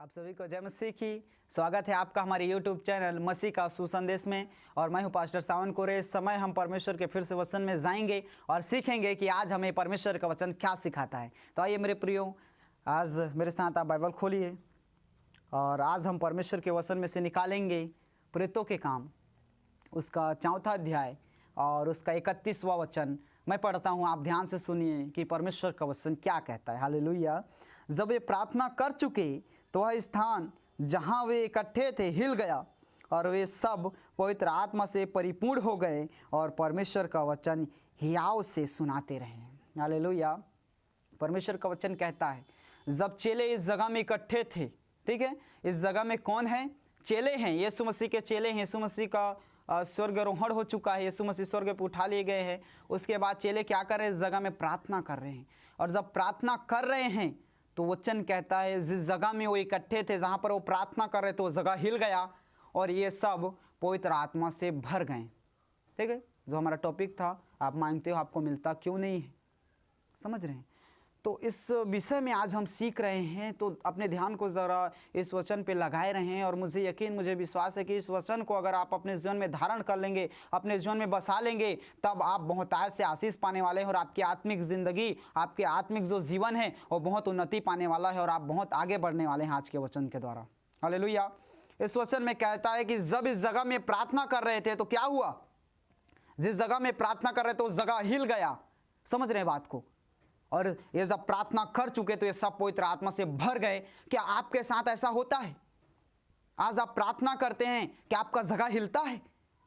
आप सभी को जय मसीह की। स्वागत है आपका हमारे YouTube चैनल मसीह का सुसंदेश में। और मैं हूं पास्टर सावन कोरे। इस समय हम परमेश्वर के फिर से वचन में जाएंगे और सीखेंगे कि आज हमें परमेश्वर का वचन क्या सिखाता है। तो आइए मेरे प्रियो, आज मेरे साथ आप बाइबल खोलिए और आज हम परमेश्वर के वचन में से निकालेंगे प्रेतों के काम, उसका 4वां अध्याय और उसका 31वां वचन। मैं पढ़ता हूँ, आप ध्यान से सुनिए कि परमेश्वर का वचन क्या कहता है। हालेलुया। जब वे प्रार्थना कर चुके तो वह स्थान जहाँ वे इकट्ठे थे हिल गया और वे सब पवित्र आत्मा से परिपूर्ण हो गए और परमेश्वर का वचन हियाव से सुनाते रहे। हालेलुया। परमेश्वर का वचन कहता है जब चेले इस जगह में इकट्ठे थे, ठीक है, इस जगह में कौन है? चेले हैं, यीशु मसीह के चेले हैं। यीशु मसीह का स्वर्गारोहण हो चुका है, यीशु मसीह स्वर्ग पर उठा लिए गए हैं। उसके बाद चेले क्या कर रहे हैं? इस जगह में प्रार्थना कर रहे हैं। और जब प्रार्थना कर रहे हैं तो वचन कहता है जिस जगह में वो इकट्ठे थे, जहाँ पर वो प्रार्थना कर रहे थे, वो जगह हिल गया और ये सब पवित्र आत्मा से भर गए। ठीक है, जो हमारा टॉपिक था, आप मांगते हो आपको मिलता क्यों नहीं है। समझ रहे हैं? तो इस विषय में आज हम सीख रहे हैं, तो अपने ध्यान को ज़रा इस वचन पे लगाए रहें। और मुझे यकीन, मुझे विश्वास है कि इस वचन को अगर आप अपने जीवन में धारण कर लेंगे, अपने जीवन में बसा लेंगे, तब आप बहुतायत से आशीष पाने वाले हैं और आपकी आत्मिक ज़िंदगी, आपके आत्मिक जो जीवन है वो बहुत उन्नति पाने वाला है और आप बहुत आगे बढ़ने वाले हैं आज के वचन के द्वारा। हालेलुया। इस वचन में कहता है कि जब इस जगह में प्रार्थना कर रहे थे तो क्या हुआ? जिस जगह में प्रार्थना कर रहे थे उस जगह हिल गया। समझ रहे हैं बात को? और ये जब प्रार्थना कर चुके तो ये सब पवित्र आत्मा से भर गए। क्या आपके साथ ऐसा होता है? आज आप प्रार्थना करते हैं, क्या आपका जगह हिलता है?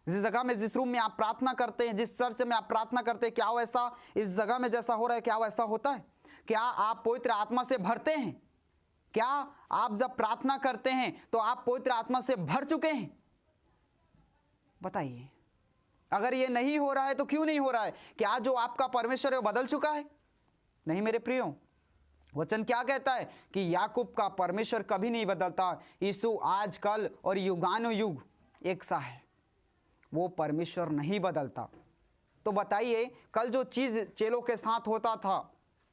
जिस जगह में, जिस रूम में आप प्रार्थना करते हैं, जिस चर्च में आप प्रार्थना करते हैं, क्या वो ऐसा इस जगह में जैसा हो रहा है, क्या वो ऐसा होता है? क्या आप पवित्र आत्मा से भरते हैं? क्या आप जब प्रार्थना करते हैं तो आप पवित्र आत्मा से भर चुके हैं? बताइए। अगर ये नहीं हो रहा है तो क्यों नहीं हो रहा है? क्या जो आपका परमेश्वर है वो बदल चुका है? नहीं मेरे प्रियो, वचन क्या कहता है कि याकूब का परमेश्वर कभी नहीं बदलता। यीशु आज, कल और युगानुयुग एक सा है, वो परमेश्वर नहीं बदलता। तो बताइए, कल जो चीज़ चेलों के साथ होता था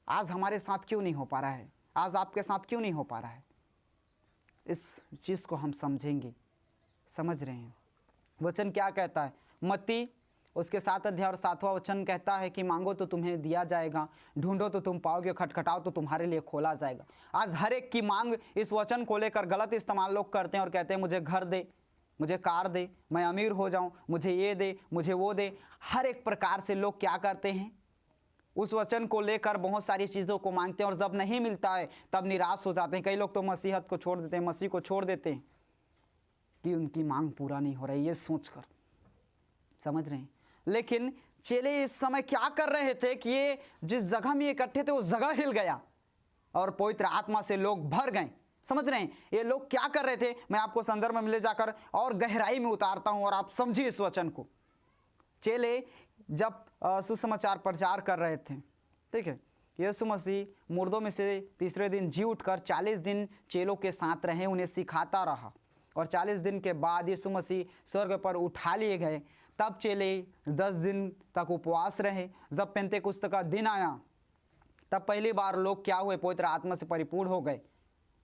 आज हमारे साथ क्यों नहीं हो पा रहा है? आज आपके साथ क्यों नहीं हो पा रहा है? इस चीज़ को हम समझेंगे। समझ रहे हैं? वचन क्या कहता है? मत्ती उसके 7 अध्याय और 7वां वचन कहता है कि मांगो तो तुम्हें दिया जाएगा, ढूंढो तो तुम पाओगे, खटखटाओ तो तुम्हारे लिए खोला जाएगा। आज हर एक की मांग इस वचन को लेकर गलत इस्तेमाल लोग करते हैं और कहते हैं मुझे घर दे, मुझे कार दे, मैं अमीर हो जाऊं, मुझे ये दे, मुझे वो दे। हर एक प्रकार से लोग क्या करते हैं? उस वचन को लेकर बहुत सारी चीज़ों को मांगते हैं और जब नहीं मिलता है तब निराश हो जाते हैं। कई लोग तो मसीहत को छोड़ देते हैं, मसीह को छोड़ देते हैं कि उनकी मांग पूरा नहीं हो रही, ये सोचकर। समझ रहे हैं? लेकिन चेले इस समय क्या कर रहे थे कि ये जिस जगह में इकट्ठे थे वो जगह हिल गया और पवित्र आत्मा से लोग भर गए। समझ रहे हैं? ये लोग क्या कर रहे थे? मैं आपको संदर्भ में ले जाकर और गहराई में उतारता हूं और आप समझिए इस वचन को। चेले जब सुसमाचार प्रचार कर रहे थे, ठीक है, यीशु मसीह मुर्दों में से तीसरे दिन जी उठकर 40 दिन चेलों के साथ रहे, उन्हें सिखाता रहा और 40 दिन के बाद यीशु मसीह स्वर्ग पर उठा लिए गए। तब चेले 10 दिन तक उपवास रहे। जब पेंतेकुस्त का दिन आया तब पहली बार लोग क्या हुए? पवित्र आत्मा से परिपूर्ण हो गए।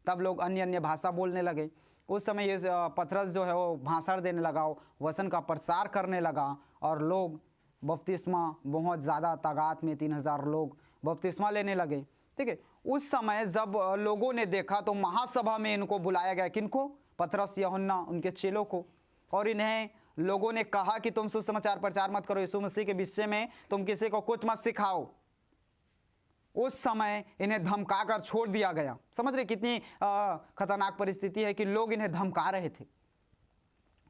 तब लोग अन्य अन्य भाषा बोलने लगे। उस समय ये पतरस जो है वो भाषण देने लगा, वचन का प्रचार करने लगा और लोग बपतिस्मा, बहुत ज़्यादा तादाद में 3000 लोग बपतिस्मा लेने लगे। ठीक है, उस समय जब लोगों ने देखा तो महासभा में इनको बुलाया गया। किनको? पतरस, यूहन्ना, उनके चेलों को। और इन्हें लोगों ने कहा कि तुम सुसमाचार प्रचार मत करो, यीशु मसीह के विषय में तुम किसी को कुछ मत सिखाओ। उस समय इन्हें धमका कर छोड़ दिया गया। समझ रहे कितनी खतरनाक परिस्थिति है कि लोग इन्हें धमका रहे थे।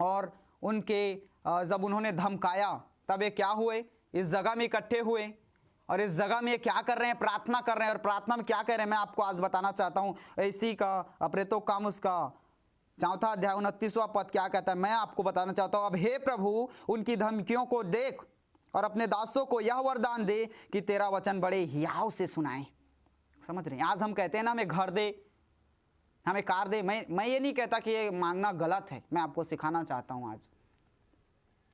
और उनके जब उन्होंने धमकाया तब ये क्या हुए? इस जगह में इकट्ठे हुए और इस जगह में ये क्या कर रहे हैं? प्रार्थना कर रहे हैं। और प्रार्थना में क्या कह रहे हैं मैं आपको आज बताना चाहता हूँ। इसी का प्रेतों काम उसका 4वां अध्याय 29वां पद क्या कहता है, मैं आपको बताना चाहता हूँ। अब हे प्रभु, उनकी धमकियों को देख और अपने दासों को यह वरदान दे कि तेरा वचन बड़े हियाव से सुनाएं। समझ रहे हैं? आज हम कहते हैं ना, हमें घर दे, हमें कार दे। मैं ये नहीं कहता कि ये मांगना गलत है, मैं आपको सिखाना चाहता हूँ।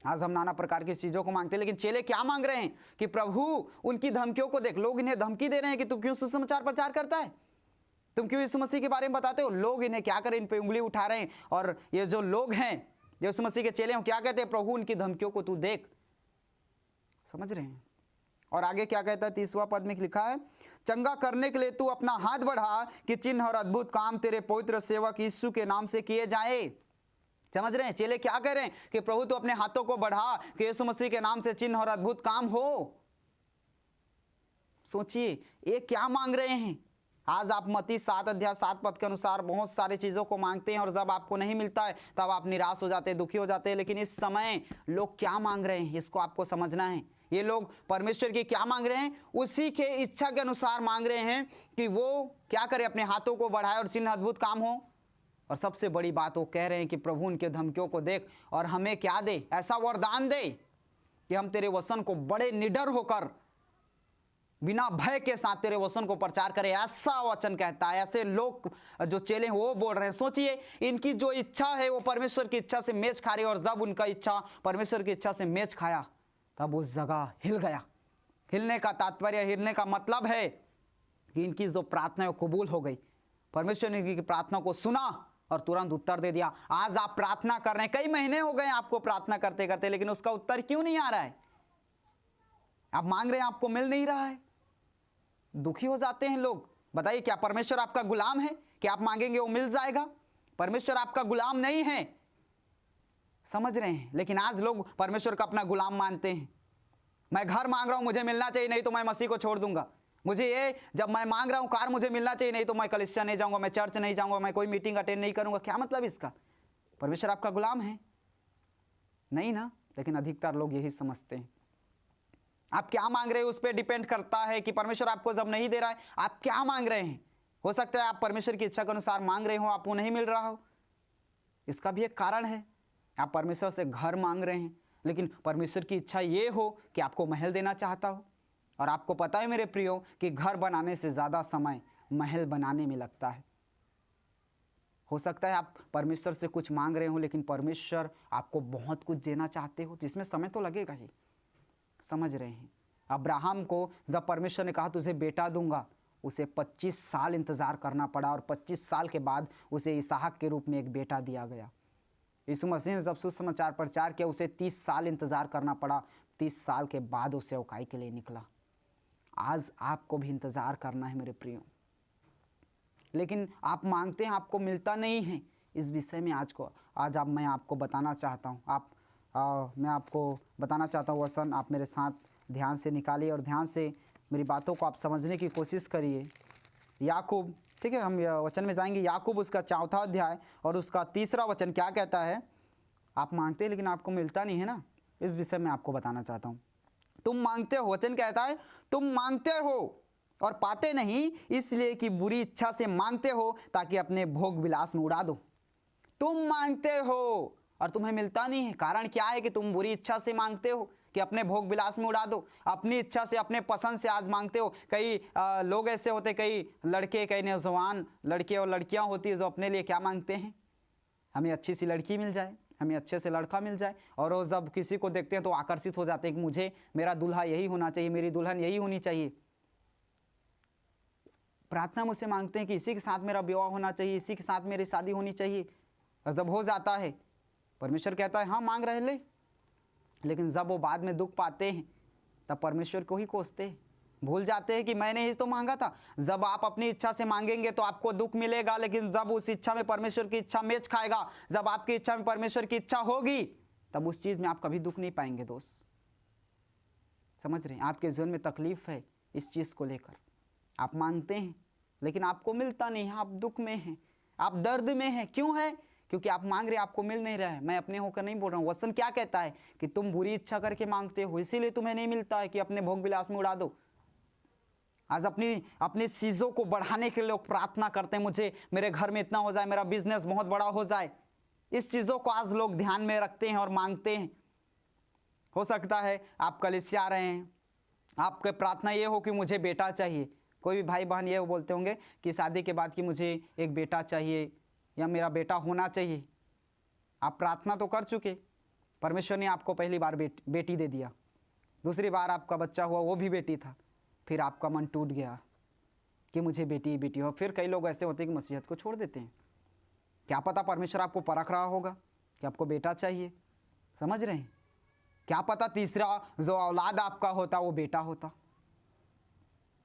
आज हम नाना प्रकार की चीज़ों को मांगते हैं, लेकिन चेले क्या मांग रहे हैं कि प्रभु उनकी धमकियों को देख। लोग इन्हें धमकी दे रहे हैं कि तू क्यों सुसमाचार प्रचार करता है, तुम क्यों यीशु मसीह के बारे में बताते हो? लोग इन्हें क्या करें, इन पे उंगली उठा रहे हैं। और ये जो लोग हैं, यीशु मसीह के चेले हैं, क्या कहते हैं? प्रभु उनकी धमकियों को तू देख। समझ रहे हैं? और आगे क्या कहता है? 30वां पद में लिखा है, चंगा करने के लिए तू अपना हाथ बढ़ा कि चिन्ह और अद्भुत काम तेरे पवित्र सेवक यीशु के नाम से किए जाए। समझ रहे हैं? चेले क्या कह रहे हैं कि प्रभु तू अपने हाथों को बढ़ा कि यीशु मसीह के नाम से चिन्ह और अद्भुत काम हो। सोचिए ये क्या मांग रहे हैं। आज आप मत्ती 7 अध्याय 7 पद के अनुसार बहुत सारी चीजों को मांगते हैं और जब आपको नहीं मिलता है तब आप निराश हो जाते हैं, दुखी हो जाते हैं। लेकिन इस समय लोग क्या मांग रहे हैं, इसको आपको समझना है। ये लोग परमेश्वर की क्या मांग रहे हैं? उसी के इच्छा के अनुसार मांग रहे हैं कि वो क्या करे, अपने हाथों को बढ़ाए और चिन्ह अद्भुत काम हो। और सबसे बड़ी बात वो कह रहे हैं कि प्रभु उनके धमकियों को देख और हमें क्या दे, ऐसा वरदान दे कि हम तेरे वचन को बड़े निडर होकर बिना भय के साथ तेरे वचन को प्रचार करें। ऐसा वचन कहता है। ऐसे लोग जो चेले हैं वो बोल रहे हैं। सोचिए इनकी जो इच्छा है वो परमेश्वर की इच्छा से मैच खा रही है, और जब उनका इच्छा परमेश्वर की इच्छा से मैच खाया तब उस जगह हिल गया। हिलने का तात्पर्य, हिलने का मतलब है कि इनकी जो प्रार्थना है वो कबूल हो गई। परमेश्वर ने इनकी प्रार्थना को सुना और तुरंत उत्तर दे दिया। आज आप प्रार्थना कर रहे हैं, कई महीने हो गए आपको प्रार्थना करते करते, लेकिन उसका उत्तर क्यों नहीं आ रहा है? आप मांग रहे हैं, आपको मिल नहीं रहा है, दुखी हो जाते हैं लोग। बताइए क्या परमेश्वर आपका गुलाम है कि आप मांगेंगे वो मिल जाएगा? परमेश्वर आपका गुलाम नहीं है। समझ रहे हैं? लेकिन आज लोग परमेश्वर का अपना गुलाम मानते हैं। मैं घर मांग रहा हूं, मुझे मिलना चाहिए, नहीं तो मैं मसीह को छोड़ दूंगा। मुझे ये, जब मैं मांग रहा हूं कार, मुझे मिलना चाहिए, नहीं तो मैं कलीसिया नहीं जाऊंगा, मैं चर्च नहीं जाऊंगा, मैं कोई मीटिंग अटेंड नहीं करूंगा। क्या मतलब इसका? परमेश्वर आपका गुलाम है? नहीं ना। लेकिन अधिकतर लोग यही समझते हैं। आप क्या मांग रहे हैं उस पर डिपेंड करता है कि परमेश्वर आपको जब नहीं दे रहा है आप क्या मांग रहे हैं। हो सकता है आप परमेश्वर की इच्छा के अनुसार मांग रहे हो, आपको नहीं मिल रहा हो। इसका भी एक कारण है। आप परमेश्वर से घर मांग रहे हैं, लेकिन परमेश्वर की इच्छा ये हो कि आपको महल देना चाहता हो। और आपको पता है मेरे प्रियो कि घर बनाने से ज़्यादा समय महल बनाने में लगता है। हो सकता है आप परमेश्वर से कुछ मांग रहे हो, लेकिन परमेश्वर आपको बहुत कुछ देना चाहते हो, जिसमें समय तो लगेगा ही। समझ रहे हैं? अब्राहम को जब परमेश्वर ने कहा तुझे बेटा दूंगा, उसे 25 साल इंतज़ार करना पड़ा, और 25 साल के बाद उसे इसहाक के रूप में एक बेटा दिया गया। यीशु मसीह ने जब सुसमाचार प्रचार किया, उसे 30 साल इंतज़ार करना पड़ा। 30 साल के बाद उसे सेवकाई के लिए निकला। आज आपको भी इंतज़ार करना है मेरे प्रियो, लेकिन आप मांगते हैं, आपको मिलता नहीं है। इस विषय में आज मैं आपको बताना चाहता हूँ। मैं आपको बताना चाहता हूँ वचन, आप मेरे साथ ध्यान से निकालिए और ध्यान से मेरी बातों को आप समझने की कोशिश करिए। याकूब, ठीक है, हम वचन में जाएंगे। याकूब उसका 4वां अध्याय और उसका 3रा वचन क्या कहता है? आप मांगते हैं लेकिन आपको मिलता नहीं है ना, इस विषय में आपको बताना चाहता हूँ। तुम मांगते हो, वचन कहता है तुम मांगते हो और पाते नहीं, इसलिए कि बुरी इच्छा से मांगते हो ताकि अपने भोग विलास में उड़ा दो। तुम मांगते हो और तुम्हें मिलता नहीं है। कारण क्या है कि तुम बुरी इच्छा से मांगते हो कि अपने भोग विलास में उड़ा दो। अपनी इच्छा से, अपने पसंद से आज मांगते हो। कई लोग ऐसे होते, कई लड़के, कई नौजवान लड़के और लड़कियां होती है जो अपने लिए क्या मांगते हैं? हमें अच्छी सी लड़की मिल जाए, हमें अच्छे से लड़का मिल जाए। और वो जब किसी को देखते हैं तो आकर्षित हो जाते हैं कि मुझे, मेरा दूल्हा यही होना चाहिए, मेरी दुल्हन यही होनी चाहिए। प्रार्थना मुझसे मांगते हैं कि इसी के साथ मेरा विवाह होना चाहिए, इसी के साथ मेरी शादी होनी चाहिए। और जब हो जाता है, परमेश्वर कहता है हाँ मांग रहे ले, लेकिन जब वो बाद में दुख पाते हैं तब परमेश्वर को ही कोसते हैं, भूल जाते हैं कि मैंने ही तो मांगा था। जब आप अपनी इच्छा से मांगेंगे तो आपको दुख मिलेगा, लेकिन जब उस इच्छा में परमेश्वर की इच्छा मैच खाएगा, जब आपकी इच्छा में परमेश्वर की इच्छा होगी, तब उस चीज़ में आप कभी दुख नहीं पाएंगे। दोस्त समझ रहे हैं? आपके जीवन में तकलीफ है इस चीज़ को लेकर। आप मांगते हैं लेकिन आपको मिलता नहीं है, आप दुख में हैं, आप दर्द में हैं। क्यों है? क्योंकि आप मांग रहे, आपको मिल नहीं रहा है। मैं अपने होकर नहीं बोल रहा हूँ। वचन क्या कहता है कि तुम बुरी इच्छा करके मांगते हो, इसीलिए तुम्हें नहीं मिलता है कि अपने भोग विलास में उड़ा दो। आज अपनी चीज़ों को बढ़ाने के लिए लोग प्रार्थना करते हैं, मुझे मेरे घर में इतना हो जाए, मेरा बिजनेस बहुत बड़ा हो जाए। इस चीज़ों को आज लोग ध्यान में रखते हैं और मांगते हैं। हो सकता है आप कलीसिया आ रहे हैं, आपके प्रार्थना ये हो कि मुझे बेटा चाहिए। कोई भी भाई बहन ये बोलते होंगे कि शादी के बाद कि मुझे एक बेटा चाहिए या मेरा बेटा होना चाहिए। आप प्रार्थना तो कर चुके, परमेश्वर ने आपको पहली बार बेटी दे दिया, दूसरी बार आपका बच्चा हुआ वो भी बेटी था, फिर आपका मन टूट गया। कि मुझे बेटी बेटी हो। फिर कई लोग ऐसे होते हैं कि मसीहत को छोड़ देते हैं। क्या पता परमेश्वर आपको परख रहा होगा कि आपको बेटा चाहिए, समझ रहे हैं? क्या पता तीसरा जो औलाद आपका होता वो बेटा होता।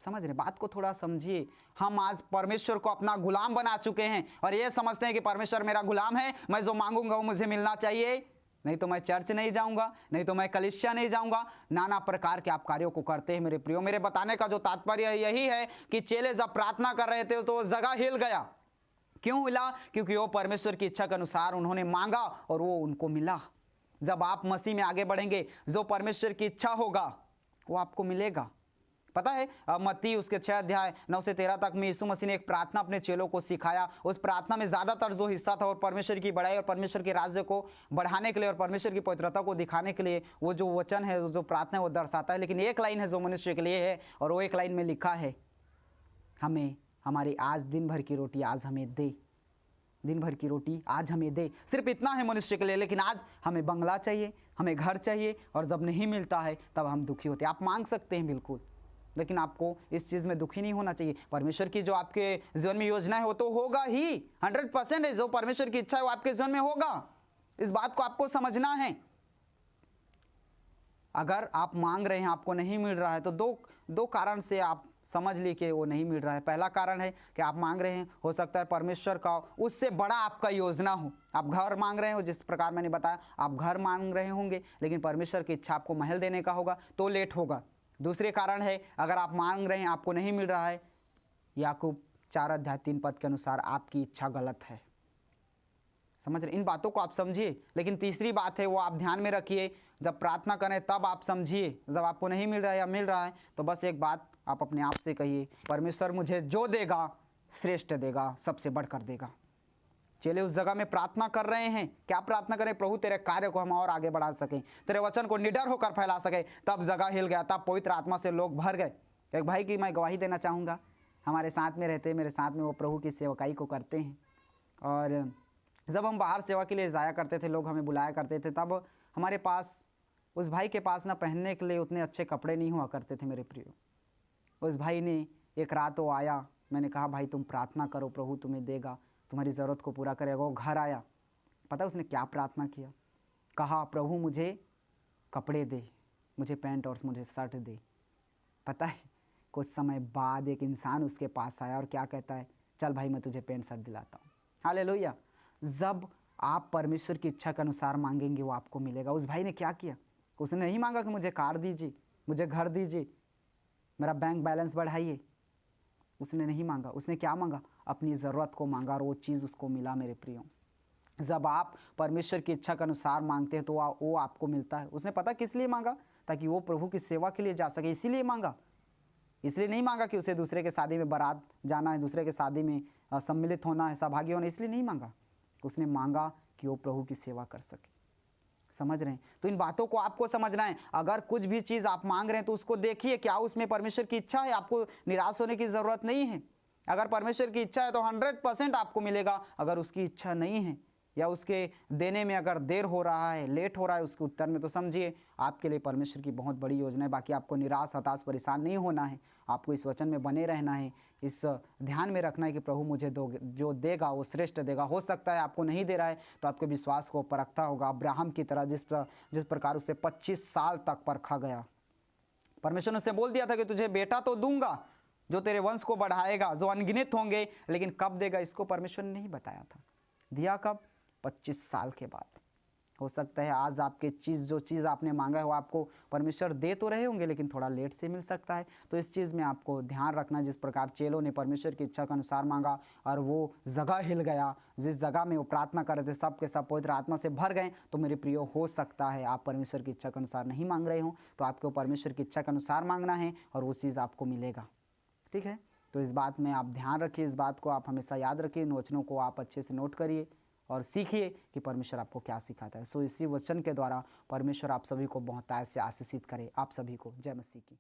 समझ रहे? बात को थोड़ा समझिए। हम आज परमेश्वर को अपना गुलाम बना चुके हैं और ये समझते हैं कि परमेश्वर मेरा गुलाम है, मैं जो मांगूंगा वो मुझे मिलना चाहिए, नहीं तो मैं चर्च नहीं जाऊंगा, नहीं तो मैं कलीसिया नहीं जाऊंगा। नाना प्रकार के आप कार्यों को करते हैं मेरे प्रियो। मेरे बताने का जो तात्पर्य यही है कि चेले जब प्रार्थना कर रहे थे तो वो जगह हिल गया। क्यों हिला? क्योंकि वो परमेश्वर की इच्छा के अनुसार उन्होंने मांगा और वो उनको मिला। जब आप मसीह में आगे बढ़ेंगे, जो परमेश्वर की इच्छा होगा वो आपको मिलेगा। पता है मत्ती उसके 6 अध्याय 9 से 13 तक में यीशु मसीह ने एक प्रार्थना अपने चेलों को सिखाया। उस प्रार्थना में ज़्यादातर जो हिस्सा था और परमेश्वर की बड़ाई और परमेश्वर के राज्य को बढ़ाने के लिए और परमेश्वर की पवित्रता को दिखाने के लिए वो जो वचन है, जो प्रार्थना है वो दर्शाता है। लेकिन एक लाइन है जो मनुष्य के लिए है और वो एक लाइन में लिखा है, हमें हमारी आज दिन भर की रोटी आज हमें दे। दिन भर की रोटी आज हमें दे, सिर्फ इतना है मनुष्य के लिए। लेकिन आज हमें बंगला चाहिए, हमें घर चाहिए, और जब नहीं मिलता है तब हम दुखी होते हैं। आप मांग सकते हैं बिल्कुल, लेकिन आपको इस चीज़ में दुखी नहीं होना चाहिए। परमेश्वर की जो आपके जीवन में योजना है वो तो होगा ही, 100% है। जो परमेश्वर की इच्छा है वो आपके जीवन में होगा। इस बात को आपको समझना है। अगर आप मांग रहे हैं आपको नहीं मिल रहा है तो दो कारण से आप समझ ली कि वो नहीं मिल रहा है। पहला कारण है कि आप मांग रहे हैं, हो सकता है परमेश्वर का उससे बड़ा आपका योजना हो। आप घर मांग रहे हो, जिस प्रकार मैंने बताया आप घर मांग रहे होंगे, लेकिन परमेश्वर की इच्छा आपको महल देने का होगा तो लेट होगा। दूसरे कारण है, अगर आप मांग रहे हैं आपको नहीं मिल रहा है, याकूब 4 अध्याय 3 पद के अनुसार आपकी इच्छा गलत है। समझ रहे? इन बातों को आप समझिए। लेकिन तीसरी बात है वो आप ध्यान में रखिए, जब प्रार्थना करें तब आप समझिए। जब आपको नहीं मिल रहा है या मिल रहा है तो बस एक बात आप अपने आप से कहिए, परमेश्वर मुझे जो देगा श्रेष्ठ देगा, सबसे बढ़कर देगा। चेले उस जगह में प्रार्थना कर रहे हैं। क्या प्रार्थना करें? प्रभु तेरे कार्य को हम और आगे बढ़ा सकें, तेरे वचन को निडर होकर फैला सके। तब जगह हिल गया, तब पवित्र आत्मा से लोग भर गए। एक भाई की मैं गवाही देना चाहूँगा, हमारे साथ में रहते, मेरे साथ में वो प्रभु की सेवकाई को करते हैं। और जब हम बाहर सेवा के लिए जाया करते थे, लोग हमें बुलाया करते थे, तब हमारे पास उस भाई के पास ना पहनने के लिए उतने अच्छे कपड़े नहीं हुआ करते थे मेरे प्रियो। उस भाई ने एक रात वो आया, मैंने कहा भाई तुम प्रार्थना करो, प्रभु तुम्हें देगा, तुम्हारी ज़रूरत को पूरा करेगा। वो घर आया, पता उसने क्या प्रार्थना किया? कहा प्रभु मुझे कपड़े दे, मुझे पैंट और मुझे शर्ट दे। पता है कुछ समय बाद एक इंसान उसके पास आया और क्या कहता है, चल भाई मैं तुझे पैंट शर्ट दिलाता हूँ। हालेलुया। जब आप परमेश्वर की इच्छा के अनुसार मांगेंगे वो आपको मिलेगा। उस भाई ने क्या किया? उसने नहीं मांगा कि मुझे कार दीजिए, मुझे घर दीजिए, मेरा बैंक बैलेंस बढ़ाइए। उसने नहीं मांगा। उसने क्या मांगा? अपनी ज़रूरत को मांगा और वो चीज़ उसको मिला। मेरे प्रियो, जब आप परमेश्वर की इच्छा के अनुसार मांगते हैं तो वो आपको मिलता है। उसने पता किस लिए मांगा? ताकि वो प्रभु की सेवा के लिए जा सके, इसीलिए मांगा। इसलिए नहीं मांगा कि उसे दूसरे के शादी में बारात जाना है, दूसरे के शादी में सम्मिलित होना है, सहभागी होना, इसलिए नहीं मांगा। उसने मांगा कि वो प्रभु की सेवा कर सके। समझ रहे हैं? तो इन बातों को आपको समझना है। अगर कुछ भी चीज़ आप मांग रहे हैं तो उसको देखिए क्या उसमें परमेश्वर की इच्छा है। आपको निराश होने की ज़रूरत नहीं है। अगर परमेश्वर की इच्छा है तो 100% आपको मिलेगा। अगर उसकी इच्छा नहीं है या उसके देने में अगर देर हो रहा है, लेट हो रहा है उसके उत्तर में, तो समझिए आपके लिए परमेश्वर की बहुत बड़ी योजना है। बाकी आपको निराश, हताश, परेशान नहीं होना है। आपको इस वचन में बने रहना है। इस ध्यान में रखना है कि प्रभु मुझे जो देगा वो श्रेष्ठ देगा। हो सकता है आपको नहीं दे रहा है तो आपके विश्वास को परखता होगा, अब्राहम की तरह, जिस प्रकार उसे 25 साल तक परखा गया। परमेश्वर ने उससे बोल दिया था कि तुझे बेटा तो दूंगा जो तेरे वंश को बढ़ाएगा, जो अनगिनत होंगे, लेकिन कब देगा इसको परमेश्वर ने नहीं बताया था। दिया कब? 25 साल के बाद। हो सकता है आज आपके जो चीज़ आपने मांगा है वो आपको परमेश्वर दे तो रहे होंगे, लेकिन थोड़ा लेट से मिल सकता है। तो इस चीज़ में आपको ध्यान रखना। जिस प्रकार चेलों ने परमेश्वर की इच्छा के अनुसार मांगा और वो जगह हिल गया, जिस जगह में वो प्रार्थना कर रहे थे सब के सब पवित्र आत्मा से भर गए। तो मेरे प्रियो, हो सकता है आप परमेश्वर की इच्छा के अनुसार नहीं मांग रहे हो, तो आपको परमेश्वर की इच्छा के अनुसार मांगना है और वो चीज़ आपको मिलेगा। ठीक है? तो इस बात में आप ध्यान रखिए, इस बात को आप हमेशा याद रखिए। इन वचनों को आप अच्छे से नोट करिए और सीखिए कि परमेश्वर आपको क्या सिखाता है। सो इसी वचन के द्वारा परमेश्वर आप सभी को बहुतायत से आशीषित करे। आप सभी को जय मसीह की।